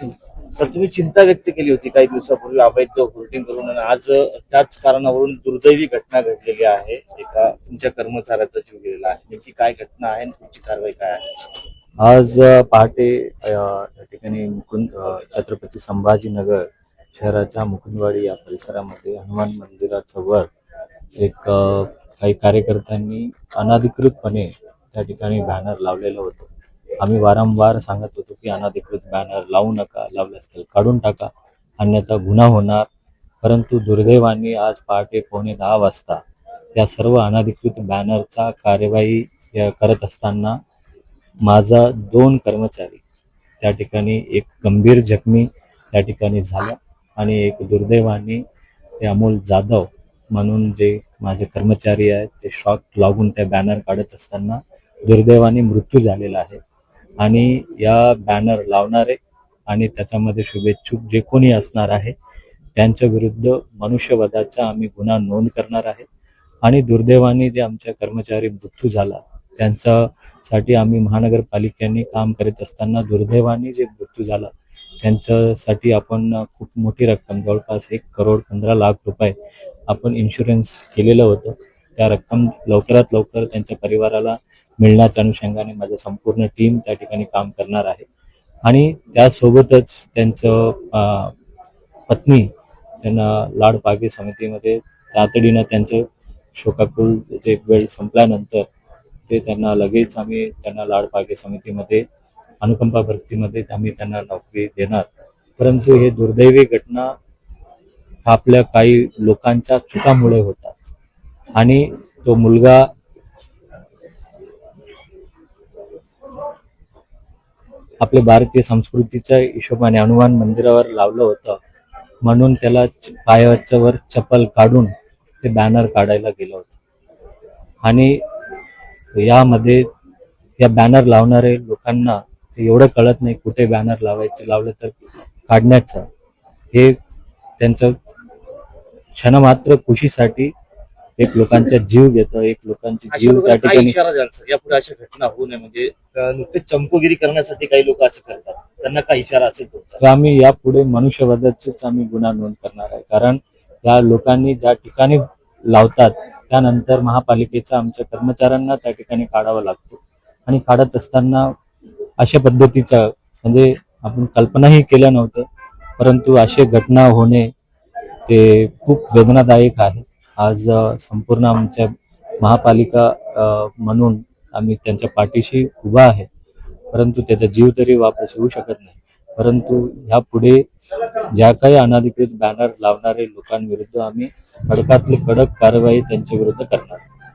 Sir, तुम्ही चिंता व्यक्त केली होती काही दिवसापूर्वी अवैध होर्डिंग करून आणि आज त्याच कारणावरून दुर्दैवी घटना घडलेली आहे. एका तुमच्या कर्मचाऱ्याचा जीव गेलेला आहे. नेमकी काय घटना आहे आणि तुमची कारवाई काय आहे? आज पहाटे या ठिकाणी छत्रपती संभाजीनगर शहराच्या मुकुंदवाडी या परिसरामध्ये हनुमान मंदिराच्या वर एक काही कार्यकर्त्यांनी अनधिकृतपणे त्या ठिकाणी बॅनर लावलेलं होतं. आम्ही वारंवार सांगत होतो की अनधिकृत बॅनर लावू नका, लावले असतील काढून टाका, अन्यथा गुन्हा होणार. परंतु दुर्दैवाने आज पहाटे 9:45 वाजता या सर्व अनधिकृत बॅनरचा कार्यवाही करत असताना माझा 2 कर्मचारी त्या ठिकाणी, एक गंभीर जखमी त्या ठिकाणी झाला आणि एक दुर्दैवाने ते अमोल जाधव म्हणून जे माझे कर्मचारी आहेत ते शॉक लागून त्या बॅनर काढत असताना दुर्दैवाने मृत्यू झालेला आहे. आणि या बॅनर लावणारे आणि त्याच्यामध्ये शुभेच्छुक जे कोणी असणार आहे त्यांच्या विरुद्ध मनुष्यवधाचा आम्ही गुन्हा नोंद करणार आहे. आणि दुर्दैवाने जे आमच्या कर्मचारी मृत्यू झाला त्यांच्यासाठी आम्ही महानगरपालिकेने काम करीत असताना दुर्दैवाने जे मृत्यू झाला त्यांच्यासाठी आपण खूप मोठी रक्कम, जवळपास 1,15,00,000 रुपये आपण इन्शुरन्स केलेलं होतं. त्या रक्कम लवकरात लवकर त्यांच्या परिवाराला मिळण्याच्या अनुषंगाने माझं संपूर्ण टीम त्या ठिकाणी काम करणार आहे. आणि त्यासोबतच त्यांचं पत्नी त्यांना लाडपागे समितीमध्ये तातडीनं त्यांचं शोकाकुल जे वेळ संपल्यानंतर ते त्यांना लगेच आम्ही त्यांना लाडपागे समितीमध्ये अनुकंपा भरतीमध्ये आम्ही त्यांना नोकरी देणार. परंतु हे दुर्दैवी घटना आपल्या काही लोकांच्या चुकामुळे होतात. आणि तो मुलगा आपल्या भारतीय संस्कृतीच्या हिशोबाने हनुमान मंदिरावर लावलं होतं म्हणून त्याला पायाच्या वर चप्पल काढून ते बॅनर काढायला गेलं होतं. आणि यामध्ये या बॅनर लावणारे लोकांना एवढं कळत नाही कुठे बॅनर लावायचे, लावलं तर काढण्याचं. हे त्यांचं क्षणमात्र खुशीसाठी एक लोकांचा जीव घेतं, एक लोकांचे जीव त्या ठिकाणी. इशारा द्याल सर, यापुढे अशा घटना होऊ नये म्हणजे नुकतेच चमकोगिरी करण्यासाठी काही लोक असं करतात, त्यांना काय इशारा असेल तुमचा? तर आम्ही यापुढे मनुष्यवधाचेच आम्ही गुन्हा नोंद करणार आहे. कारण या लोकांनी ज्या ठिकाणी लावतात त्यानंतर महापालिकेचा आमच्या कर्मचाऱ्यांना त्या ठिकाणी काढावा लागतो. आणि काढत असताना अशा पद्धतीचा म्हणजे आपण कल्पनाही केलं नव्हतं, परंतु अशी घटना होणे ते खूप वेदनादायक आहे. आज संपूर्ण आमच्या महापालिका म्हणून आम्ही त्यांच्या पाठीशी उभा आहे, परंतु त्याचा जीव तरी वापस येऊ शकत नाही. परंतु ह्यापुढे ज्या काही अनधिकृत बॅनर लावणारे लोकांविरुद्ध आम्ही कडकातली कडक कारवाई त्यांच्या विरुद्ध करणार.